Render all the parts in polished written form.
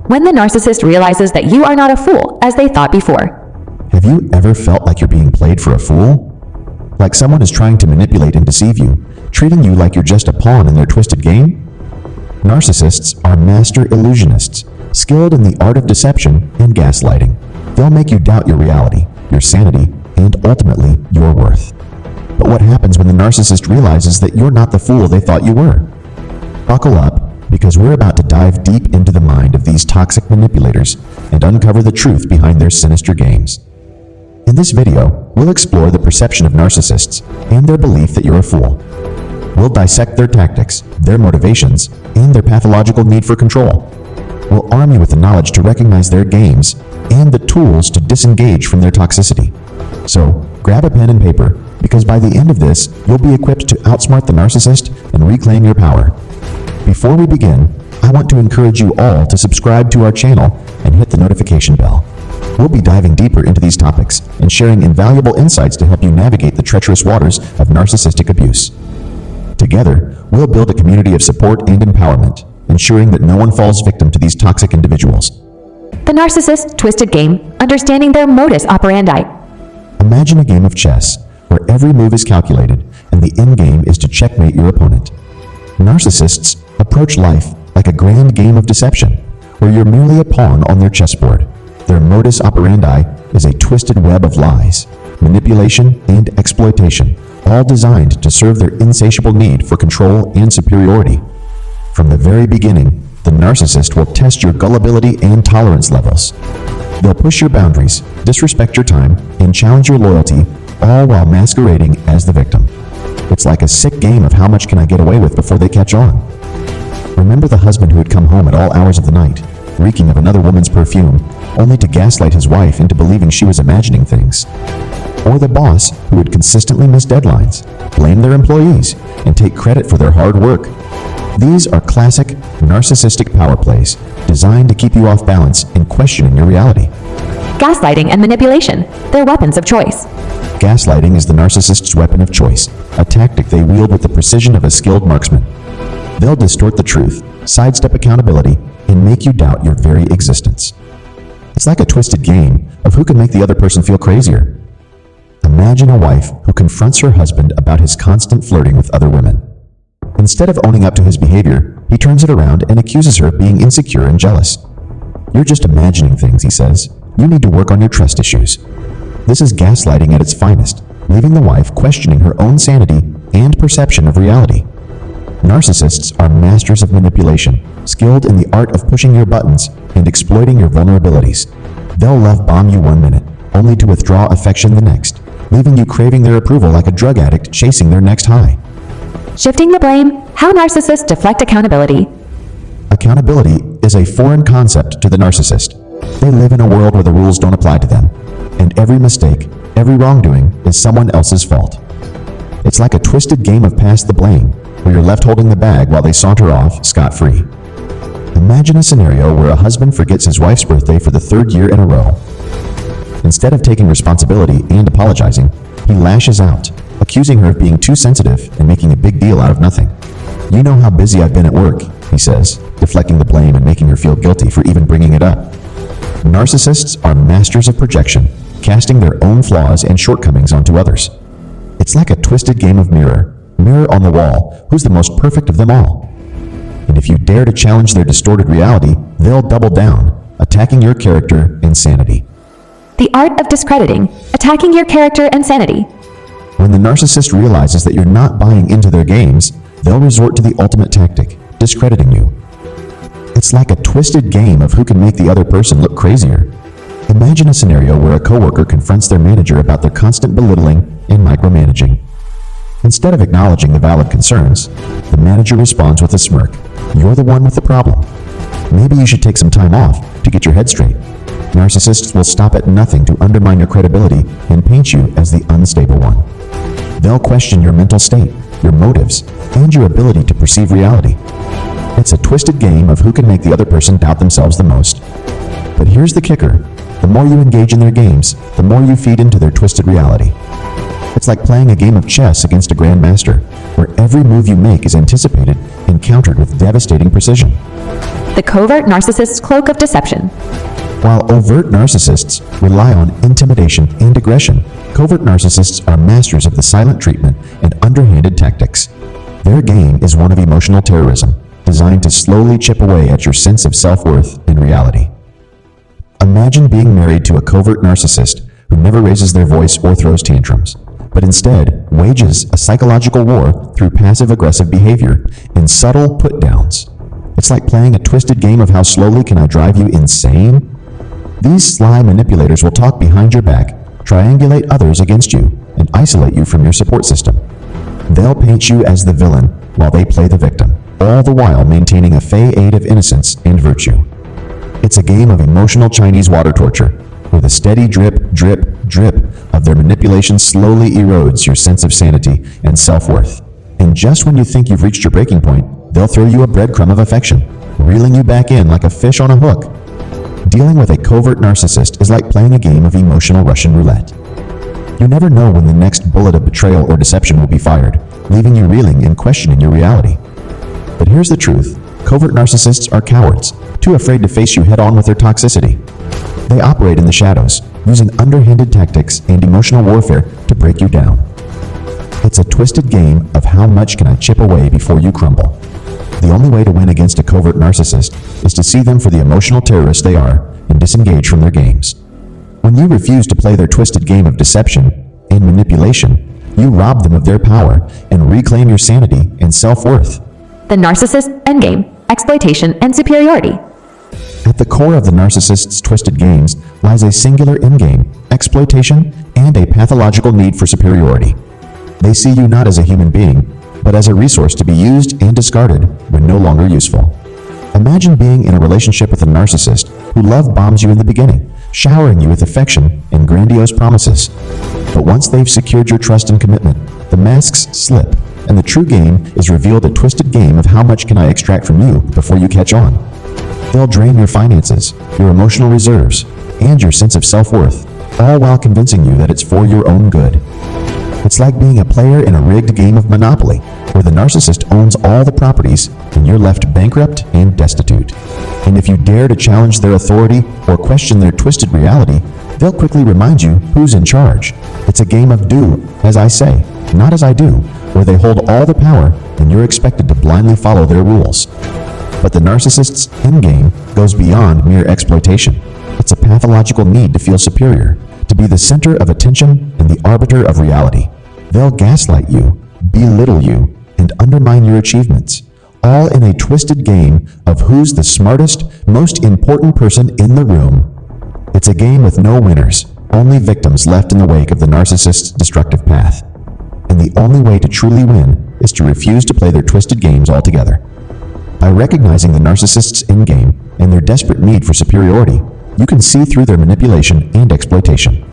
when the narcissist realizes that you are not a fool as they thought before. Have you ever felt like you're being played for a fool? Like someone is trying to manipulate and deceive you, treating you like you're just a pawn in their twisted game? Narcissists are master illusionists, skilled in the art of deception and gaslighting. They'll make you doubt your reality, your sanity, and ultimately your worth. But what happens when the narcissist realizes that you're not the fool they thought you were? Buckle up, because we're about to dive deep into the mind of these toxic manipulators and uncover the truth behind their sinister games. In this video, we'll explore the perception of narcissists and their belief that you're a fool. We'll dissect their tactics, their motivations, and their pathological need for control. We'll arm you with the knowledge to recognize their games and the tools to disengage from their toxicity. So, grab a pen and paper, because by the end of this, you'll be equipped to outsmart the narcissist and reclaim your power. Before we begin, I want to encourage you all to subscribe to our channel and hit the notification bell. We'll be diving deeper into these topics and sharing invaluable insights to help you navigate the treacherous waters of narcissistic abuse. Together, we'll build a community of support and empowerment, ensuring that no one falls victim to these toxic individuals. The narcissist's twisted game, understanding their modus operandi. Imagine a game of chess where every move is calculated and the end game is to checkmate your opponent. Narcissists approach life like a grand game of deception, where you're merely a pawn on their chessboard. Their modus operandi is a twisted web of lies, manipulation, and exploitation, all designed to serve their insatiable need for control and superiority. From the very beginning, the narcissist will test your gullibility and tolerance levels. They'll push your boundaries, disrespect your time, and challenge your loyalty, all while masquerading as the victim. It's like a sick game of how much can I get away with before they catch on. Remember the husband who would come home at all hours of the night, reeking of another woman's perfume, only to gaslight his wife into believing she was imagining things? Or the boss who would consistently miss deadlines, blame their employees, and take credit for their hard work? These are classic narcissistic power plays designed to keep you off balance and questioning your reality. Gaslighting and manipulation, their weapons of choice. Gaslighting is the narcissist's weapon of choice, a tactic they wield with the precision of a skilled marksman. They'll distort the truth, sidestep accountability, and make you doubt your very existence. It's like a twisted game of who can make the other person feel crazier. Imagine a wife who confronts her husband about his constant flirting with other women. Instead of owning up to his behavior, he turns it around and accuses her of being insecure and jealous. "You're just imagining things," he says. "You need to work on your trust issues." This is gaslighting at its finest, leaving the wife questioning her own sanity and perception of reality. Narcissists are masters of manipulation, skilled in the art of pushing your buttons and exploiting your vulnerabilities. They'll love bomb you one minute, only to withdraw affection the next, leaving you craving their approval like a drug addict chasing their next high. Shifting the blame, how narcissists deflect accountability. Accountability is a foreign concept to the narcissist. They live in a world where the rules don't apply to them, and every mistake, every wrongdoing is someone else's fault. It's like a twisted game of pass the blame, where you're left holding the bag while they saunter off scot-free. Imagine a scenario where a husband forgets his wife's birthday for the third year in a row. Instead of taking responsibility and apologizing, he lashes out, accusing her of being too sensitive and making a big deal out of nothing. "You know how busy I've been at work," he says, deflecting the blame and making her feel guilty for even bringing it up. Narcissists are masters of projection, casting their own flaws and shortcomings onto others. It's like a twisted game of mirror on the wall, who's the most perfect of them all? And if you dare to challenge their distorted reality, they'll double down, attacking your character and sanity. The art of discrediting, attacking your character and sanity. When the narcissist realizes that you're not buying into their games, they'll resort to the ultimate tactic, discrediting you. It's like a twisted game of who can make the other person look crazier. Imagine a scenario where a coworker confronts their manager about their constant belittling and micromanaging. Instead of acknowledging the valid concerns, the manager responds with a smirk. "You're the one with the problem. Maybe you should take some time off to get your head straight." Narcissists will stop at nothing to undermine your credibility and paint you as the unstable one. They'll question your mental state, your motives, and your ability to perceive reality. It's a twisted game of who can make the other person doubt themselves the most. But here's the kicker. The more you engage in their games, the more you feed into their twisted reality. It's like playing a game of chess against a grandmaster, where every move you make is anticipated and countered with devastating precision. The covert narcissist's cloak of deception. While overt narcissists rely on intimidation and aggression, covert narcissists are masters of the silent treatment and underhanded tactics. Their game is one of emotional terrorism, designed to slowly chip away at your sense of self-worth and reality. Imagine being married to a covert narcissist who never raises their voice or throws tantrums, but instead wages a psychological war through passive-aggressive behavior and subtle put-downs. It's like playing a twisted game of how slowly can I drive you insane? These sly manipulators will talk behind your back, triangulate others against you, and isolate you from your support system. They'll paint you as the villain while they play the victim, all the while maintaining a façade of innocence and virtue. It's a game of emotional Chinese water torture, where the steady drip, drip, drip of their manipulation slowly erodes your sense of sanity and self-worth. And just when you think you've reached your breaking point, they'll throw you a breadcrumb of affection, reeling you back in like a fish on a hook. Dealing with a covert narcissist is like playing a game of emotional Russian roulette. You never know when the next bullet of betrayal or deception will be fired, leaving you reeling and questioning your reality. But here's the truth. Covert narcissists are cowards, too afraid to face you head-on with their toxicity. They operate in the shadows, using underhanded tactics and emotional warfare to break you down. It's a twisted game of how much can I chip away before you crumble. The only way to win against a covert narcissist is to see them for the emotional terrorists they are and disengage from their games. When you refuse to play their twisted game of deception and manipulation, you rob them of their power and reclaim your sanity and self-worth. The Narcissist Endgame, Exploitation, and Superiority. At the core of the narcissist's twisted games lies a singular endgame, exploitation, and a pathological need for superiority. They see you not as a human being, but as a resource to be used and discarded when no longer useful. Imagine being in a relationship with a narcissist who love bombs you in the beginning, showering you with affection and grandiose promises. But once they've secured your trust and commitment, the masks slip, and the true game is revealed a twisted game of how much can I extract from you before you catch on. They'll drain your finances, your emotional reserves, and your sense of self-worth, all while convincing you that it's for your own good. It's like being a player in a rigged game of Monopoly, where the narcissist owns all the properties and you're left bankrupt and destitute. And if you dare to challenge their authority or question their twisted reality, they'll quickly remind you who's in charge. It's a game of do as I say, not as I do, where they hold all the power and you're expected to blindly follow their rules. But the narcissist's endgame goes beyond mere exploitation. It's a pathological need to feel superior, to be the center of attention and the arbiter of reality. They'll gaslight you, belittle you, and undermine your achievements, all in a twisted game of who's the smartest, most important person in the room. It's a game with no winners, only victims left in the wake of the narcissist's destructive path. And the only way to truly win is to refuse to play their twisted games altogether. By recognizing the narcissist's endgame and their desperate need for superiority, you can see through their manipulation and exploitation.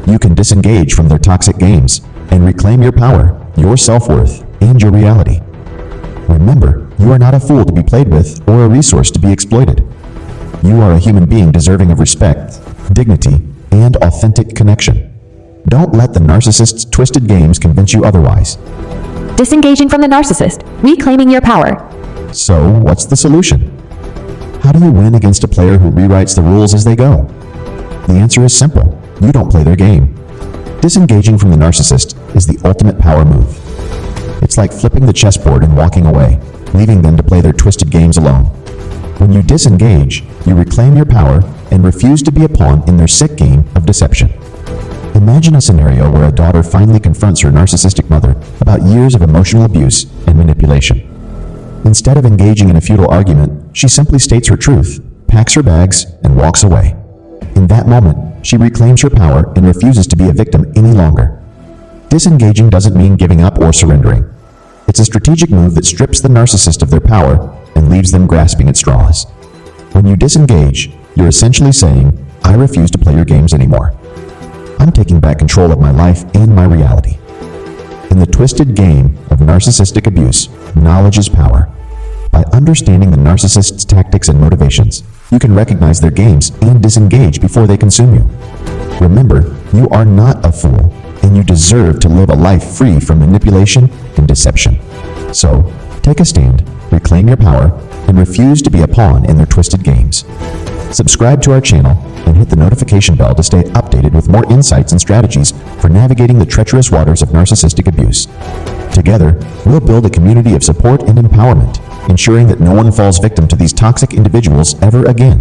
You can disengage from their toxic games and reclaim your power, your self-worth, and your reality. Remember, you are not a fool to be played with or a resource to be exploited. You are a human being deserving of respect, dignity, and authentic connection. Don't let the narcissist's twisted games convince you otherwise. Disengaging from the narcissist, reclaiming your power. So, what's the solution? How do you win against a player who rewrites the rules as they go? The answer is simple. You don't play their game. Disengaging from the narcissist is the ultimate power move. It's like flipping the chessboard and walking away, leaving them to play their twisted games alone. When you disengage, you reclaim your power and refuse to be a pawn in their sick game of deception. Imagine a scenario where a daughter finally confronts her narcissistic mother about years of emotional abuse and manipulation. Instead of engaging in a futile argument, she simply states her truth, packs her bags, and walks away. In that moment, she reclaims her power and refuses to be a victim any longer. Disengaging doesn't mean giving up or surrendering. It's a strategic move that strips the narcissist of their power and leaves them grasping at straws. When you disengage, you're essentially saying, I refuse to play your games anymore. I'm taking back control of my life and my reality. In the twisted game of narcissistic abuse, knowledge is power. By understanding the narcissist's tactics and motivations, you can recognize their games and disengage before they consume you. Remember, you are not a fool, and you deserve to live a life free from manipulation and deception. So, take a stand, reclaim your power, and refuse to be a pawn in their twisted games. Subscribe to our channel and hit the notification bell to stay updated with more insights and strategies for navigating the treacherous waters of narcissistic abuse. Together, we'll build a community of support and empowerment, ensuring that no one falls victim to these toxic individuals ever again.